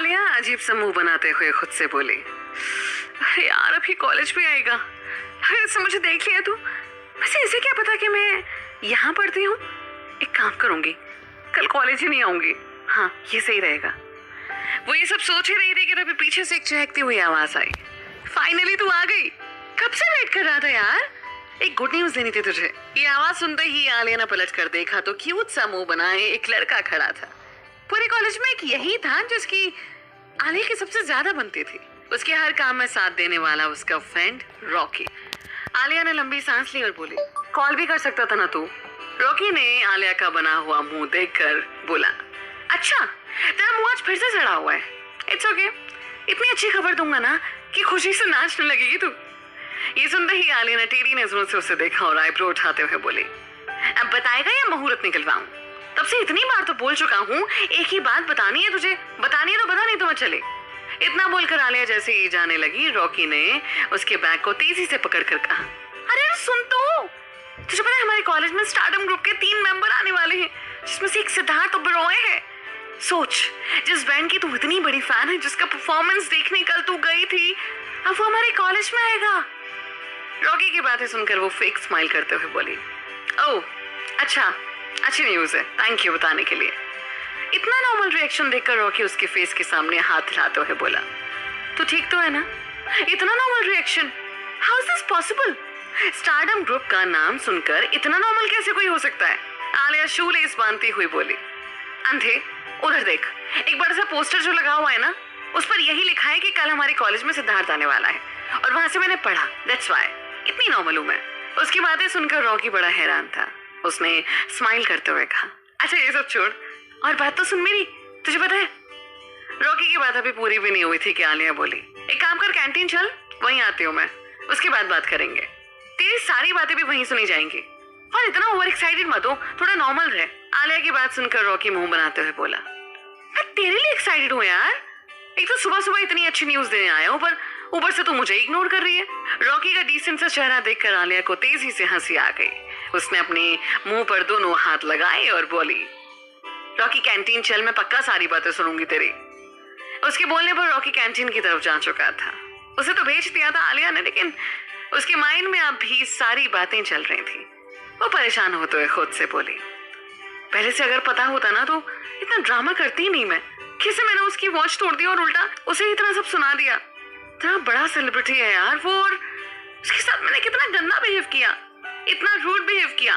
आलिया अजीब सा मुंह बनाते हुए खुद से बोली, अरे यार अभी कॉलेज भी आएगा, अगर इससे मुझे देख लिया तो वैसे इसे क्या पता कि मैं यहाँ पढ़ती हूँ। एक काम करूंगी, कल कॉलेज ही नहीं आऊंगी। हाँ ये सही रहेगा। वो ये सब सोच ही रही थी कि तभी पीछे से एक चहकती हुई आवाज आई, फाइनली तू आ गई, कब से वेट कर रहा था यार, एक गुड न्यूज देनी थी तुझे। ये आवाज सुनते ही आलिया ने पलट कर देखा तो क्यूट सा मुंह बनाए एक लड़का खड़ा था। पूरे कॉलेज में एक यही था जिसकी आलिया की सबसे ज्यादा बनती थी, उसके हर काम में साथ देने वाला उसका फ्रेंड रॉकी। आलिया ने लंबी सांस ली और बोली, कॉल भी कर सकता था ना तू। रॉकी ने आलिया का बना हुआ मुंह देखकर बोला, अच्छा तेरा मुंह आज फिर से सड़ा हुआ है, इट्स ओके, इतनी अच्छी खबर दूंगा ना कि खुशी से नाचने लगेगी तू। ये सुनते ही आलिया ने टेढ़ी नजरों से उसे देखा और आईब्रो उठाते हुए बोली, अब बताएगा या मुहूर्त निकलवाऊं? तब से इतनी बार तो बोल चुका हूँ, एक ही बात बतानी है तुझे, बतानी है तो बता, नहीं तो मत चले। इतना बोलकर आलिया जैसे ही जाने लगी, रॉकी ने उसके बैग को तेजी से पकड़कर कहा, अरे सुन तो, तुझे पता है हमारे कॉलेज में स्टारडम ग्रुप के 3 मेंबर आने वाले हैं, जिसमें से एक सिद्धार्थ ओबेरॉय है। सोच, जिस बैंड की तू इतनी बड़ी फैन है, जिसका परफॉर्मेंस देखने कल तू गई थी, अब वो हमारे कॉलेज में आएगा। रॉकी की बातें सुनकर वो फेक स्माइल करते हुए बोली, ओह अच्छा, अच्छी न्यूज है, थैंक यू बताने के लिए। इतना नॉर्मल रिएक्शन देखकर रॉकी उसके फेस के सामने हाथ हिलाते हुए बोला, तू ठीक तो है ना? इतना normal reaction, how is this possible? Stardom group का नाम सुनकर इतना नॉर्मल कैसे कोई हो सकता है? आलिया शूलेस बांधती हुई बोली, अंधे उधर देख, एक बड़ा सा पोस्टर जो लगा हुआ है ना, उस पर यही लिखा है कि कल हमारे कॉलेज में सिद्धार्थ आने वाला है, और वहां से मैंने पढ़ा, दैट्स व्हाई इतनी नॉर्मल हूं मैं। उसकी बातें सुनकर रॉकी बड़ा हैरान था। उसने स्माइल करते हुए कहा, अच्छा ये सब छोड़, और बात तो सुन मेरी, तुझे पता है। रॉकी की बात अभी पूरी भी नहीं हुई थी कि आलिया बोली, एक काम कर, कैंटीन चल, वहीं आती हूँ मैं, उसके बाद बात करेंगे, तेरी सारी बातें भी वहीं सुनी जाएंगी, और इतना ओवर एक्साइटेड मत हो, थोड़ा नॉर्मल रहे। आलिया की बात सुनकर रॉकी मुंह बनाते हुए बोला, मैं तेरे लिए एक्साइटेड हूँ यार, एक तो सुबह सुबह इतनी अच्छी न्यूज देने आया हूँ, पर ऊपर से तू मुझे इग्नोर कर रही है। रॉकी का डिसेंट सा चेहरा देखकर आलिया को तेजी से हंसी आ गई। उसने अपने मुंह पर दोनों हाथ लगाए और बोली, रॉकी कैंटीन चल, मैं पक्का सारी बातें सुनूंगी तेरी। उसके बोलने पर रॉकी कैंटीन की तरफ जा चुका था। उसे तो भेज दिया था आलिया ने, लेकिन उसके माइंड में अब भी सारी बातें चल रही थी। वो परेशान होते हुए खुद से बोली, पहले से अगर पता होता ना तो इतना ड्रामा करती ही नहीं मैं, कैसे मैंने उसकी वॉच तोड़ दी और उल्टा उसे इतना सब सुना दिया। इतना बड़ा सेलिब्रिटी है यार वो, और उसके साथ मैंने कितना गंदा बिहेव किया, इतना रूड बिहेव किया,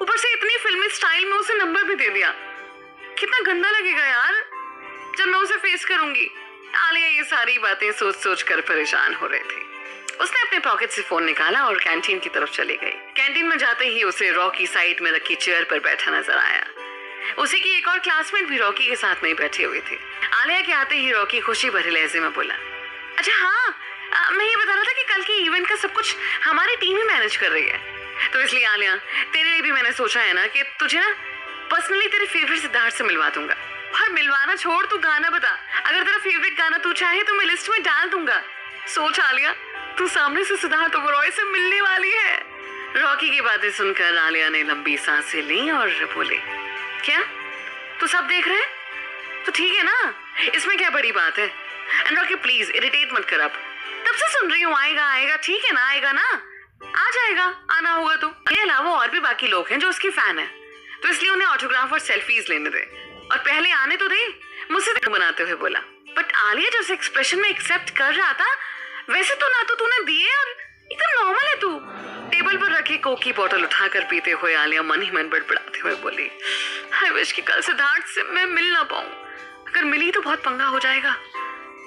ऊपर से इतनी फिल्मी स्टाइल में उसे नंबर भी दे दिया। कितना गंदा लगेगा यार जब मैं उसे फेस करूंगी। आलिया ये सारी बातें सोच सोच कर परेशान हो रही थी। उसने अपने पॉकेट से फोन निकाला और कैंटीन की तरफ चली गई। कैंटीन में जाते ही उसे रॉकी साइड में रखी चेयर पर बैठा नजर आया। उसी की एक और क्लासमेट भी रॉकी के साथ में ही बैठी हुई थी। आलिया के आते ही रॉकी खुशी भरे लहजे में बोला, अच्छा हाँ, मैं ये बता रहा था कि कल के इवेंट का सब कुछ हमारी टीम ही मैनेज कर रही है, तो इसलिए आलिया तेरे लिए भी मैंने सोचा है ना कि तुझे ना पर्सनली तेरे फेवरेट सिद्धार्थ से मिलवा दूंगा। और मिलवाना छोड़, तू गाना बता, अगर तेरा फेवरेट गाना तू चाहे तो मैं लिस्ट में डाल दूंगा। सोच आलिया, तू सामने से सिद्धार्थ ओबेरॉय से मिलने वाली है। रॉकी की बातें सुनकर आलिया ने लंबी सांसें ली और बोली, क्या तू सब देख रहे? तो ठीक है ना, इसमें क्या बड़ी बात है। एंड रॉकी प्लीज इरिटेट मत कर, अब तब से सुन रही हूँ, आएगा आएगा, ठीक है ना, आएगा ना, आ जाएगा, आना होगा तो। इसके अलावा और भी बाकी लोग हैं जो उसकी फैन है, तो इसलिए उन्हें ऑटोग्राफ और सेल्फीज लेने दे, और पहले आने तो दे। मुझसे बनाते हुए बोला। बट आलिया जैसे एक्सप्रेशन में एक्सेप्ट कर रहा था वैसे तो ना तो तूने दिए, और एकदम नॉर्मल है तू। टेबल पर रखी कोक की बोतल उठाकर पीते हुए आलिया मन ही मन बड़बड़ाते हुए बोली, आई विश कि कल सिद्धार्थ से मैं मिल ना पाऊं, अगर मिली तो बहुत पंगा हो जाएगा।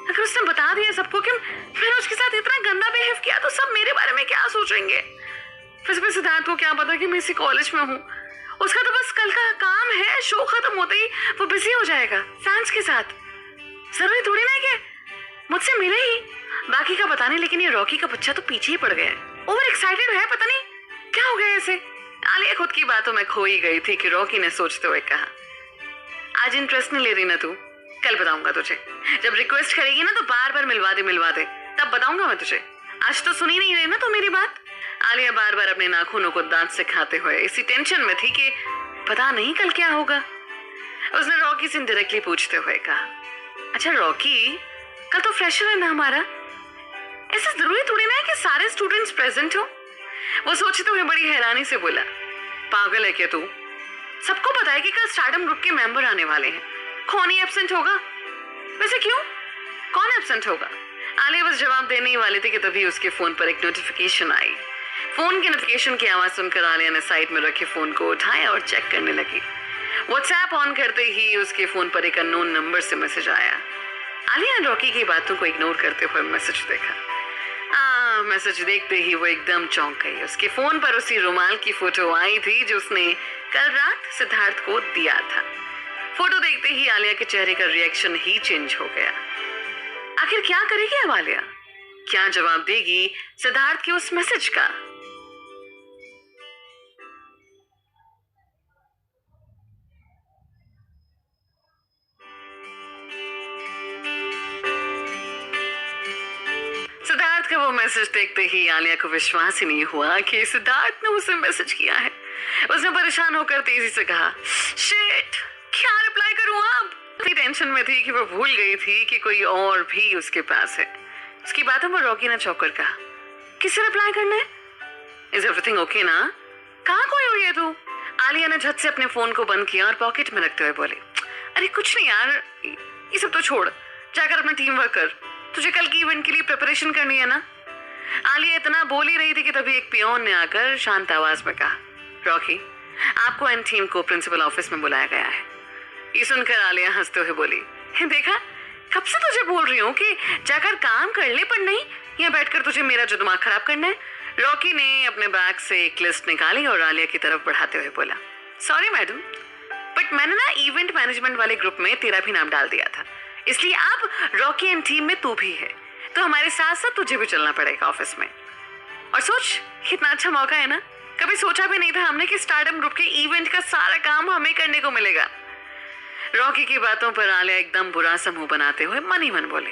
अगर उसने बता दिया सबको कि मैंने उसके साथ इतना गंदा बिहेव किया तो सब मेरे बारे में क्या सोचेंगे। फिर भी सिद्धार्थ को क्या पता कि मैं इसी कॉलेज में हूँ, उसका तो बस कल का काम है, शो खत्म होते ही वो बिजी हो जाएगा फैंस के साथ। जरूरी थोड़ी ना कि मुझसे मिले ही, बाकी का पता नहीं, लेकिन ये रॉकी का बच्चा तो पीछे ही पड़ गया है, ओवर एक्साइटेड है, पता नहीं क्या हो गया ऐसे। आलिया खुद की बातों में खो ही गई थी कि रॉकी ने सोचते हुए कहा, आज इंटरेस्ट नहीं ले रही ना तू, कल बताऊंगा तुझे, जब रिक्वेस्ट करेगी ना तो बार बार मिलवा दे, तब बताऊंगा मैं तुझे, आज तो सुनी नहीं रही ना तू मेरी बात। आलिया बार बार अपने नाखूनों को दांत से खाते हुए इसी टेंशन में थी कि पता नहीं कल क्या होगा। उसने रॉकी से डायरेक्टली पूछते हुए कहा, अच्छा रॉकी, कल तो फ्रेशर है ना हमारा, ऐसा जरूरी थोड़ी ना है कि सारे स्टूडेंट्स प्रेजेंट हो। वो सोचते हुए बड़ी हैरानी से बोला, पागल है क्या तू? सबको पता है कि कल स्टारडम ग्रुप के मेंबर आने वाले हैं, कौन ही एब्सेंट होगा? वैसे क्यों, कौन एब्सेंट होगा? आलिया बस जवाब देने ही वाली थी कि तभी उसके फोन पर एक नोटिफिकेशन आई। फोन की नोटिफिकेशन की आवाज सुनकर आलिया ने साइड में रखे फोन को उठाया और चेक करने लगी। व्हाट्सएप ऑन करते ही उसके फोन पर एक अननोन नंबर से मैसेज आया। आलिया ने रॉकी की बातों को इग्नोर करते हुए मैसेज देखा। मैसेज देखते ही वो एकदम चौंक गई। उसके फोन पर उसी रुमाल की फोटो आई थी जो उसने कल रात सिद्धार्थ को दिया था। फोटो देखते ही आलिया के चेहरे का रिएक्शन ही चेंज हो गया। आखिर क्या करेगी अब आलिया? क्या जवाब देगी सिद्धार्थ के उस मैसेज का? सिद्धार्थ का वो मैसेज देखते ही आलिया को विश्वास ही नहीं हुआ कि सिद्धार्थ ने उसे मैसेज किया है। उसने परेशान होकर तेजी से कहा, शिट, क्या रिप्लाई करूं अब? इतनी टेंशन में थी कि वो भूल गई थी कि कोई और भी उसके पास है। उसकी बातों पर रॉकी ने चौंक कर कहा, किसे रिप्लाई करना है? इज एवरीथिंग ओके ना? कहाँ खोई हुई है तू? आलिया ने झट से अपने फोन को बंद किया और पॉकेट में रखते हुए बोली, अरे कुछ नहीं यार, ये सब तो छोड़, जाकर अपना टीम वर्क कर, तुझे कल की इवेंट के लिए प्रिपरेशन करनी है ना? आलिया इतना बोल ही रही थी कि तभी एक पियोन ने आकर शांत आवाज में कहा, रॉकी, आपको एंड टीम को प्रिंसिपल ऑफिस में बुलाया गया है। ये सुनकर आलिया हंसते हुए बोली, देखा, कब से तुझे बोल रही हूँ कि जाकर काम कर ले, पर नहीं, यहाँ बैठकर तुझे मेरा जो दिमाग खराब करना है। रॉकी ने अपने बैग से एक लिस्ट निकाली और आलिया की तरफ बढ़ाते हुए बोला, सॉरी मैडम, बट मैंने ना इवेंट मैनेजमेंट वाले ग्रुप में तेरा भी नाम डाल दिया था, इसलिए अब रॉकी एंड टीम में तू भी है, तो हमारे साथ साथ तुझे भी चलना पड़ेगा ऑफिस में। और सोच, कितना अच्छा मौका है ना, कभी सोचा भी नहीं था हमने कि स्टारडम ग्रुप के इवेंट का सारा काम हमें करने को मिलेगा। रॉकी की बातों पर आलिया एकदम बुरा सा मुंह बनाते हुए मन ही मन बोले,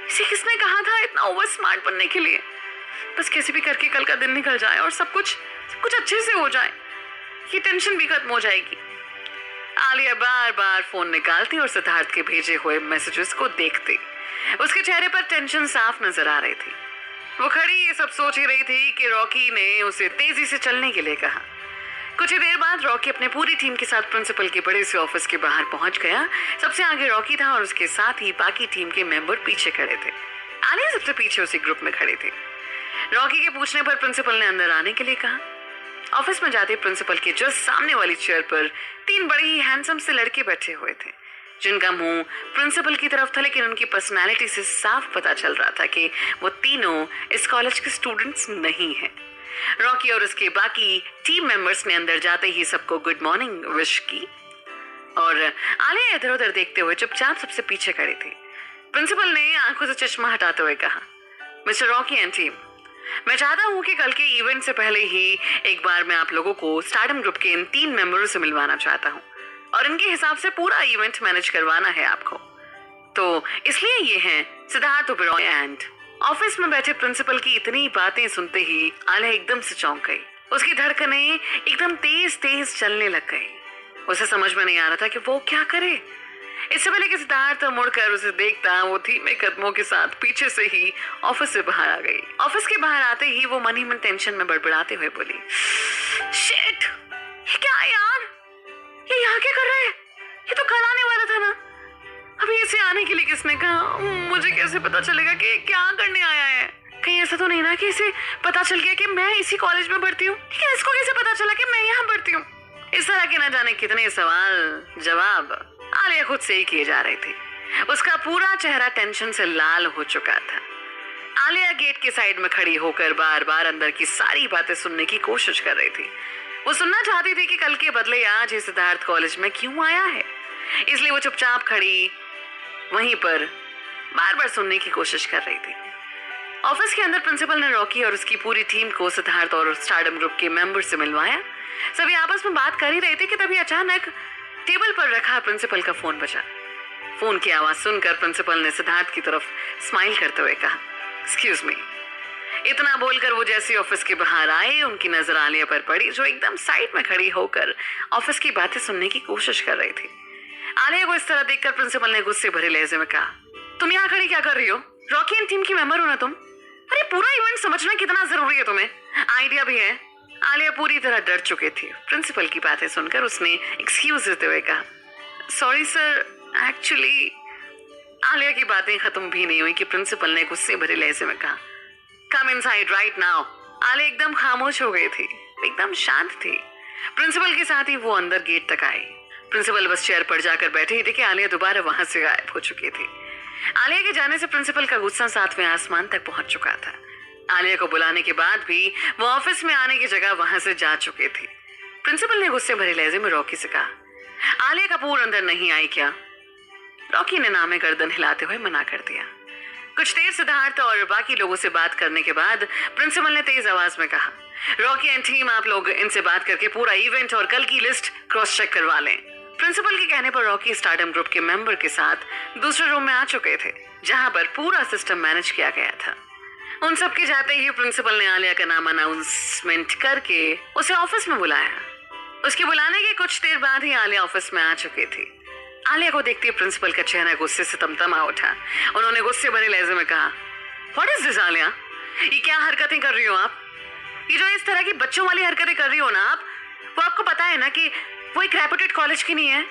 इसे किसने कहा था इतना ओवर स्मार्ट बनने के लिए? बस कैसे भी करके कल का दिन निकल जाए और सब कुछ अच्छे से हो जाए, ये टेंशन भी खत्म हो जाएगी। आलिया बार बार फोन निकालती और सिद्धार्थ के भेजे हुए मैसेजेस को देखती। उसके चेहरे पर टेंशन साफ नजर आ रही थी। वो खड़ी ये सब सोच ही रही थी कि रॉकी ने उसे तेजी से चलने के लिए कहा। कुछ ही देर बाद रॉकी अपने पूरी टीम के साथ प्रिंसिपल के बड़े से ऑफिस के बाहर पहुंच गया। सबसे आगे रॉकी था और उसके साथ ही बाकी टीम के मेंबर पीछे खड़े थे। आलिया सबसे पीछे उसी ग्रुप में खड़ी थी। रॉकी के पूछने पर प्रिंसिपल ने अंदर आने के लिए कहा। ऑफिस में जाते प्रिंसिपल के जस्ट सामने वाली चेयर पर 3 बड़े ही हैंडसम से लड़के बैठे हुए थे, जिनका मुंह प्रिंसिपल की तरफ था, लेकिन उनकी पर्सनालिटी से साफ पता चल रहा था कि वो तीनों इस कॉलेज के स्टूडेंट्स नहीं हैं। रॉकी और उसके बाकी टीम मेंबर्स ने अंदर जाते ही सबको गुड मॉर्निंग विश की और आलिया इधर उधर देखते हुए चुपचाप सबसे पीछे खड़ी थी। प्रिंसिपल ने आंखों से चश्मा हटाते हुए कहा, मिस्टर रॉकी एंड टीम, मैं चाहता हूं कि कल के इवेंट से पहले ही एक बार मैं आप लोगों को स्टारडम ग्रुप के इन 3 मेंबरों से मिलवाना चाहता हूं और इनके हिसाब से पूरा इवेंट मैनेज करवाना है आपको। तो इसलिए ये हैं सिद्धार्थ ओबेरॉय एंड। ऑफिस में बैठे प्रिंसिपल की इतनी बातें सुनते ही आलिया एकदम से चौंक गई। उसकी धड़कनें एकदम तेज तेज चलने लग गई। उसे समझ में नहीं आ रहा था कि वो क्या करे। इससे पहले कि सिद्धार्थ मुड़कर उसे देखता, वो धीमे कदमों के साथ पीछे से ही ऑफिस से बाहर आ गई। ऑफिस के बाहर आते ही वो मन ही मन टेंशन में बड़बड़ाते हुए बोली, शिट, ये क्या है यार, ये यहाँ क्या कर रहा है? ये तो कल आने वाला था ना। अभी इसे आने के लिए किसने कहा? मुझे कैसे पता चलेगा कि क्या करने आया है? कहीं ऐसा तो नहीं ना कि इसे पता चल गया कि मैं इसी कॉलेज में पढ़ती हूँ, लेकिन इसको कैसे पता चला कि मैं यहाँ पढ़ती हूँ? इस तरह के न जाने कितने सवाल जवाब आलिया खुद से ही किए जा रही थी। उसका पूरा चेहरा टेंशन से लाल हो चुका था। आलिया गेट के साइड में खड़ी होकर बार बार अंदर की सारी बातें सुनने की कोशिश कर रही थी। वो सुनना चाहती थी कि कल के बदले आज ये सिद्धार्थ कॉलेज में क्यों आया है। इसलिए वो चुपचाप खड़ी वहीं पर बार बार सुनने की कोशिश कर रही थी। ऑफिस के अंदर प्रिंसिपल ने रॉकी और उसकी पूरी टीम को सिद्धार्थ और स्टारडम ग्रुप के मेंबर से मिलवाया। सभी आपस में बात कर ही रहे थे कि तभी अचानक टेबल पर रखा प्रिंसिपल का फोन बजा। फोन की आवाज सुनकर प्रिंसिपल ने सिद्धार्थ की तरफ स्माइल करते हुए कहा, एक्सक्यूज मी। इतना बोलकर वो जैसे ऑफिस के बाहर आए, उनकी नजर आलिया पर पड़ी, जो एकदम साइड में खड़ी होकर ऑफिस की बातें सुनने की कोशिश कर रही थी। आलिया को इस तरह देखकर प्रिंसिपल ने गुस्से भरे लहजे में कहा, तुम यहाँ खड़ी क्या कर रही हो? रॉकी एंड टीम की मेंबर हो ना तुम? अरे पूरा इवेंट समझना कितना जरूरी है तुम्हें, आइडिया भी है। आलिया पूरी तरह डर चुकी थी। प्रिंसिपल की बातें सुनकर उसने एक्सक्यूज देते हुए कहा, सॉरी सर, एक्चुअली। आलिया की बातें खत्म भी नहीं हुई कि प्रिंसिपल ने गुस्से भरे लहजे में कहा, come inside right now. Alia एकदम खामोश हो गई थी, एकदम शांत थी। प्रिंसिपल के साथ ही वो अंदर गेट तक आई। प्रिंसिपल बस चेयर पर जाकर बैठी ही थी कि आलिया दोबारा वहां से गायब हो चुकी थी। आलिया के जाने से प्रिंसिपल का गुस्सा 7वें आसमान तक पहुंच चुका था। आलिया को बुलाने के बाद भी वो ऑफिस में आने की जगह वहां से जा चुकी थी। प्रिंसिपल ने गुस्से भरे लहजे में रॉकी से कहा, आलिया कपूर अंदर नहीं आई क्या? रॉकी ने नामे गर्दन हिलाते हुए मना कर दिया। कुछ देर सिद्धार्थ और बाकी लोगों से बात करने के बाद प्रिंसिपल ने तेज आवाज में कहा, रॉकी एंड टीम, आप लोग इनसे बात करके पूरा इवेंट और कल की लिस्ट क्रॉस चेक करवा लें। प्रिंसिपल के कहने पर रॉकी स्टारडम ग्रुप के मेंबर के साथ दूसरे रूम में आ चुके थे, जहां पर पूरा सिस्टम मैनेज किया गया था। उन सब के जाते ही प्रिंसिपल ने आलिया का नाम अनाउंसमेंट करके उसे ऑफिस में बुलाया। उसके बुलाने के कुछ देर बाद ही आलिया ऑफिस में आ चुकी थी। आलिया को देखते ही प्रिंसिपल का चेहरा गुस्से से तमतमा उठा। उन्होंने गुस्से भरे लहजे में कहा, व्हाट इज दिस आलिया? ये क्या हरकतें कर रही हो आप? ये जो इस तरह की बच्चों वाली हरकतें कर रही हो ना आप, वो आपको पता है ना कि वो एक रेपुटेड कॉलेज की नहीं है।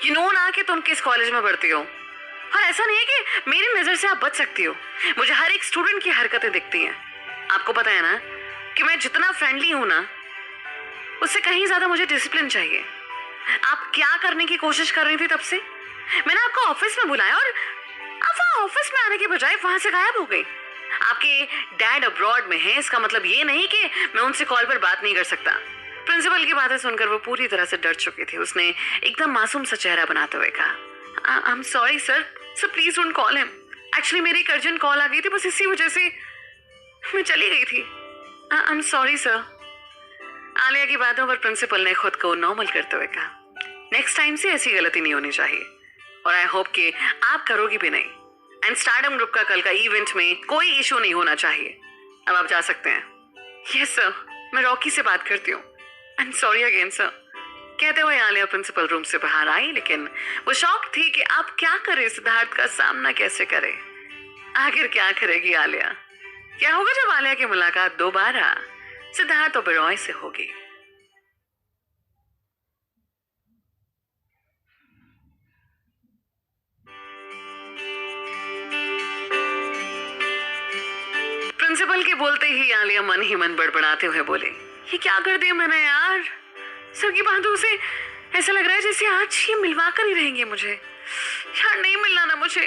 यू नो ना कि तुम किस कॉलेज में पढ़ती हो। और ऐसा नहीं है कि मेरी नजर से आप बच सकती हो। मुझे हर एक स्टूडेंट की हरकतें दिखती हैं। आपको पता है ना कि मैं जितना फ्रेंडली हूं ना, उससे कहीं ज्यादा मुझे डिसिप्लिन चाहिए। आप क्या करने की कोशिश कर रही थी तब से? मैंने आपको ऑफिस में बुलाया और आप वहां ऑफिस में आने के बजाय वहां से गायब हो गई। आपके डैड अब्रॉड में है, इसका मतलब ये नहीं कि मैं उनसे कॉल पर बात नहीं कर सकता। प्रिंसिपल की बातें सुनकर वो पूरी तरह से डर चुकी थी। उसने एकदम मासूम सा चेहरा बनाते हुए कहा, I am sorry sir, please don't call him. Actually मेरी एक अर्जेंट कॉल आ गई थी, बस इसी वजह से मैं चली गई थी। I am sorry sir. Alia की बातों पर प्रिंसिपल ने खुद को नॉर्मल करते हुए कहा, नेक्स्ट टाइम से ऐसी गलती नहीं होनी चाहिए और आई होप कि आप करोगी भी नहीं। एंड स्टारडम ग्रुप का कल का इवेंट में कोई इशू नहीं होना चाहिए। अब आप जा सकते हैं। यस सर, मैं रॉकी से बात करती हूँ। I am sorry again sir. कहते हुए आलिया प्रिंसिपल रूम से बाहर आई, लेकिन वो शॉक थी कि आप क्या करे, सिद्धार्थ का सामना कैसे करे। आखिर क्या करेगी आलिया? क्या होगा जब आलिया की मुलाकात दोबारा सिद्धार्थ ओबेरॉय से होगी? प्रिंसिपल के बोलते ही आलिया मन ही मन बड़बड़ाते हुए बोले, ये क्या कर दिया मैंने यार? सबकी बातों से ऐसा लग रहा है जैसे आज ये मिलवा कर ही रहेंगे मुझे। यार नहीं मिलना ना मुझे,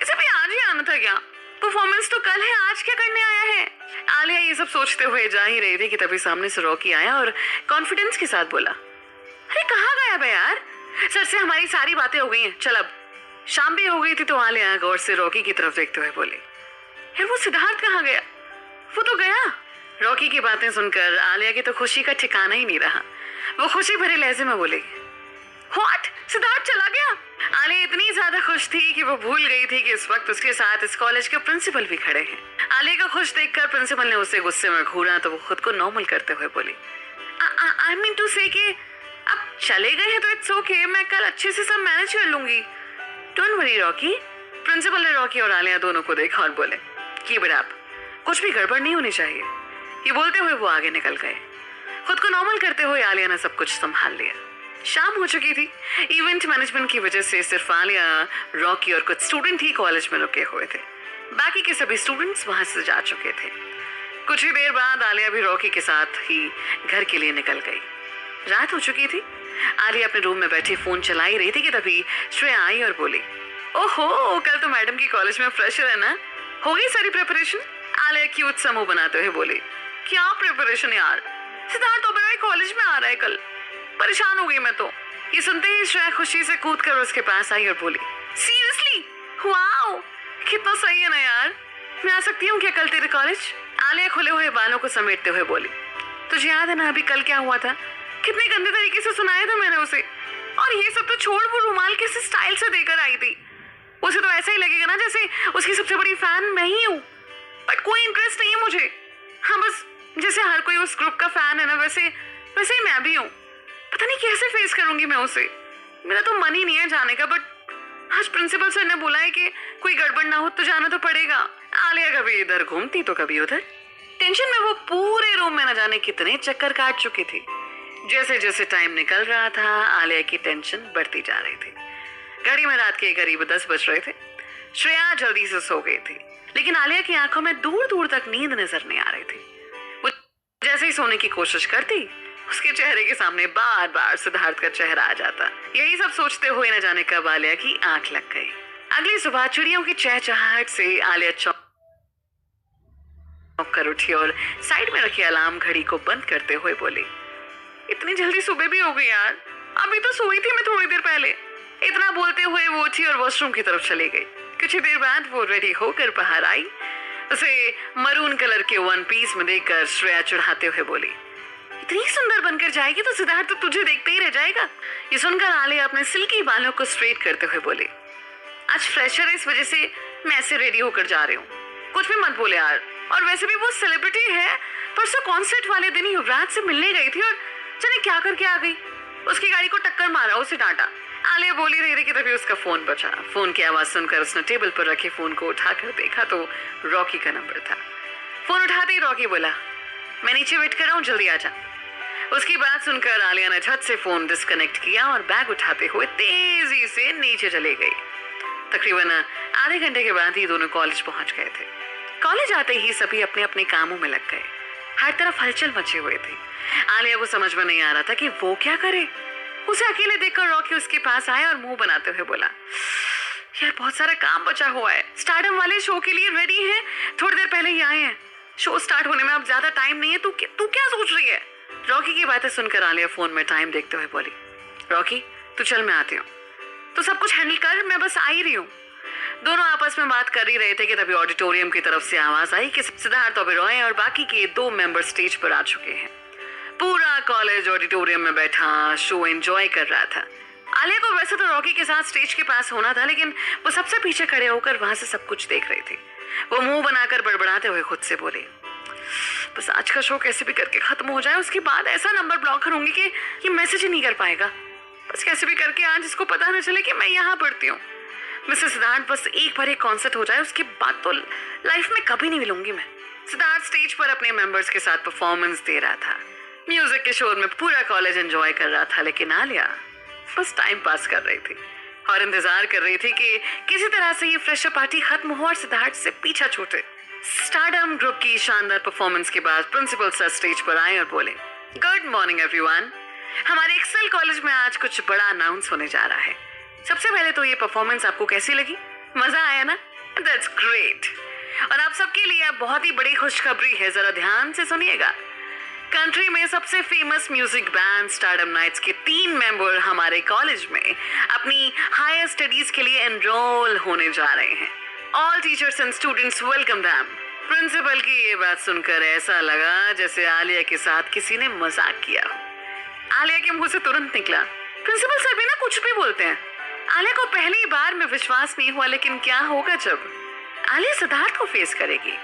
इसे भी आज ही आना था क्या? परफॉर्मेंस तो कल है, आज क्या करने आया है? आलिया ये सब सोचते हुए जा ही रही थी कि तभी सामने से रॉकी आया और कॉन्फिडेंस के साथ बोला, अरे कहाँ गया बे यार? सर से हमारी सारी बातें हो गई हैं, चल अब। शाम भी हो गई थी तो आलिया गौर से रॉकी की तरफ देखते हुए बोले, यार वो सिद्धार्थ कहाँ गया? वो तो गया। रॉकी की बातें सुनकर आलिया की तो खुशी का ठिकाना ही नहीं रहा। वो खुशी भरे लहजे में बोले, व्हाट? सिद्धार्थ चला गया? आलिया इतनी ज्यादा खुश थी कि वो भूल गई थी कि इस वक्त उसके साथ इस कॉलेज के प्रिंसिपल भी खड़े हैं। आलिया को खुश देखकर प्रिंसिपल ने उसे गुस्से में घूरा तो वो खुद को नॉर्मल करते हुए बोली, आई मीन टू से कि अब चले गए हैं तो इट्स ओके, मैं कल अच्छे से सब मैनेज कर लूंगी। Don't worry Rocky. प्रिंसिपल ने रॉकी और आलिया दोनों को देखा और बोले, कीप इट अप, कुछ भी गड़बड़ नहीं होनी चाहिए। ये बोलते हुए वो आगे निकल गए। खुद को नॉर्मल करते हुए आलिया ने सब कुछ संभाल लिया। शाम हो चुकी थी। इवेंट मैनेजमेंट की वजह से सिर्फ आलिया, रॉकी और कुछ स्टूडेंट ही कॉलेज में रुके हुए थे। बाकी के सभी स्टूडेंट्स वहां से जा चुके थे। कुछ ही देर बाद आलिया भी रॉकी के साथ ही घर के लिए निकल गई। रात हो चुकी थी। आलिया अपने रूम में बैठी फोन चला ही रही थी कि तभी श्रेया आई और बोली, ओहो, कल तो मैडम की कॉलेज में फ्रेशर है ना, हो गई सारी प्रिपरेशन? आलिया क्यूट सा मुंह बनाते हुए बोली, क्या प्रिपरेशन यार? सिद्धार्थ ओबेरॉय कॉलेज में आ रहा है कल। परेशान हो गई मैं तो। ये सुनते ही श्रेया खुशी से कूद कर उसके पास आई और बोली, सीरियसली? वाओ, कितना सही है ना यार। मैं आ सकती हूँ क्या कल तेरे कॉलेज? आलिया खुले हुए बालों को समेटते हुए बोली, तुझे याद है ना अभी कल क्या हुआ था? कितने गंदे तरीके से सुनाया था मैंने उसे। और ये सब तो छोड़, वो रुमाल किस स्टाइल से देकर आई थी। उसे तो ऐसा ही लगेगा ना जैसे उसकी सबसे बड़ी फैन मैं ही हूँ। बट कोई इंटरेस्ट नहीं है मुझे। हाँ, बस जैसे हर कोई उस ग्रुप का फैन है ना, वैसे ही मैं भी हूँ। पता नहीं कैसे फेस करूंगी मैं उसे। मेरा तो मन ही नहीं है जाने का, बट आज प्रिंसिपल सर ने बोला है कि कोई गड़बड़ ना हो तो जाना तो पड़ेगा। आलिया कभी इधर घूमती तो कभी उधर। टेंशन में वो पूरे रूम में न जाने कितने चक्कर काट चुकी थी। जैसे जैसे टाइम निकल रहा था आलिया की टेंशन बढ़ती जा रही थी। घड़ी में रात के करीब 10 बज रहे थे। श्रेया जल्दी से सो गई थी, लेकिन आलिया की आंखों में दूर दूर तक नींद नजर नहीं आ रही थी। वो जैसे ही सोने की कोशिश करती, उसके चेहरे के सामने बार बार सिद्धार्थ का चेहरा आ जाता। यही सब सोचते हुए न जाने कब आलिया की आंख लग गई। अगली सुबह चिड़ियों की चहचहाहट से आलिया चौंक कर उठी और साइड में रखी अलार्म घड़ी को बंद करते हुए बोली, इतनी जल्दी सुबह भी हो गई यार, अभी तो सोई थी मैं थोड़ी देर पहले। इतना बोलते हुए वो उठी और वॉशरूम की तरफ चली गई। कुछ देर बाद वो रेडी होकर बाहर आई। उसे मरून कलर के वन पीस में देखकर श्रेया चिढ़ाते हुए बोली, इतनी सुंदर बनकर जाएगी तो सिद्धार्थ तो तुझे देखते ही रह जाएगा। ये सुनकर आलिया अपने सिल्की बालों को स्ट्रेट करते हुए बोली, आज फ्रेशर है इस वजह से मैं ऐसे रेडी होकर जा रही हूँ, कुछ भी मत बोले यार। और वैसे भी वो सेलिब्रिटी है, परसों कॉन्सर्ट वाले दिन ही युवराज से मिलने गई थी और जाने क्या करके आ गई। उसकी गाड़ी को टक्कर मारा, उसे डांटा। आलिया बोली रही थी कि तभी उसका फोन बचा। फोन की आवाज सुनकर उसने टेबल पर रखे फोन को उठाकर देखा तो रॉकी का नंबर था। फोन उठाते ही रॉकी बोला, मैं नीचे वेट कर रहा हूँ, जल्दी आ जा। उसकी बात सुनकर आलिया ने झट से फोन डिस्कनेक्ट किया और बैग उठाते हुए तेजी से नीचे चली गई। तकरीबन आधे घंटे के बाद ही दोनों कॉलेज पहुंच गए थे। कॉलेज आते ही सभी अपने अपने कामों में लग गए। हर तरफ हलचल मचे हुए थे। आलिया को समझ में नहीं आ रहा था कि वो क्या करे। उसे अकेले देखकर रॉकी उसके पास आया और मुंह बनाते हुए बोला, यार बहुत सारा काम बचा हुआ है, स्टारडम वाले शो के लिए रेडी हैं, थोड़ी देर पहले ही आए हैं। शो स्टार्ट होने में अब ज्यादा टाइम नहीं है, तू क्या सोच रही है? रॉकी की बातें सुनकर आलिया फोन में टाइम देखते हुए बोली, रॉकी तू चल मैं आती हूँ, तो सब कुछ हैंडल कर, मैं बस आ ही रही हूँ। दोनों आपस में बात कर ही रहे थे कि तभी ऑडिटोरियम की तरफ से आवाज आई कि सिद्धार्थ ओबेरॉय और बाकी के 2 मेंबर स्टेज पर आ चुके हैं। पूरा कॉलेज ऑडिटोरियम में बैठा शो एंजॉय कर रहा था। आलिया को वैसे तो रॉकी के साथ स्टेज के पास होना था, लेकिन वो सबसे पीछे खड़े होकर वहां से सब कुछ देख रही थी। वो मुंह बनाकर बड़बड़ाते हुए खुद से बोली, बस आज का शो कैसे भी करके खत्म हो जाए, उसके बाद ऐसा नंबर ब्लॉक करूंगी कि ये मैसेज ही नहीं कर पाएगा। बस कैसे भी करके आज इसको पता न चले कि मैं यहाँ पढ़ती हूँ। मिस्टर सिद्धार्थ बस एक बार एक कॉन्सर्ट हो जाए, उसके बाद तो लाइफ में कभी नहीं मिलूंगी मैं। सिद्धार्थ स्टेज पर अपने मेंबर्स के साथ परफॉर्मेंस दे रहा था। म्यूजिक के शोर में पूरा कॉलेज एंजॉय कर रहा था, लेकिन आलिया बस टाइम पास कर रही थी और इंतजार कर रही थी कि किसी तरह से ये फ्रेशर पार्टी खत्म हो और सिद्धार्थ से पीछा छूटे। स्टारडम ग्रुप की शानदार परफॉर्मेंस के बाद प्रिंसिपल सर स्टेज पर आए और बोले, गुड मॉर्निंग एवरीवन, हमारे एक्सेल कॉलेज में आज कुछ बड़ा अनाउंस होने जा रहा है। सबसे पहले तो ये परफॉर्मेंस आपको कैसी लगी? मजा आया ना? That's great. और आप सबके लिए बहुत ही बड़ी खुशखबरी है, जरा ध्यान से सुनिएगा। कंट्री में सबसे famous music band Stardom Knights के 3 मेंबर हमारे कॉलेज में अपनी हायर स्टडीज के लिए एनरोल होने जा रहे हैं। All teachers and students welcome them. Principal की ये बात सुनकर ऐसा लगा जैसे आलिया के साथ किसी ने मजाक किया हो। आलिया के मुंह से तुरंत निकला, प्रिंसिपल सर भी ना कुछ भी बोलते हैं। आलिया को पहली बार में विश्वास नहीं हुआ, लेकिन क्या होगा जब आलिया सिद्धार्थ को फेस करेगी।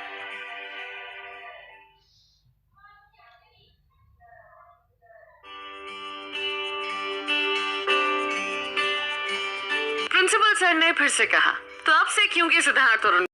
प्रिंसिपल सर ने फिर से कहा, तो अब से क्योंकि सिद्धार्थ और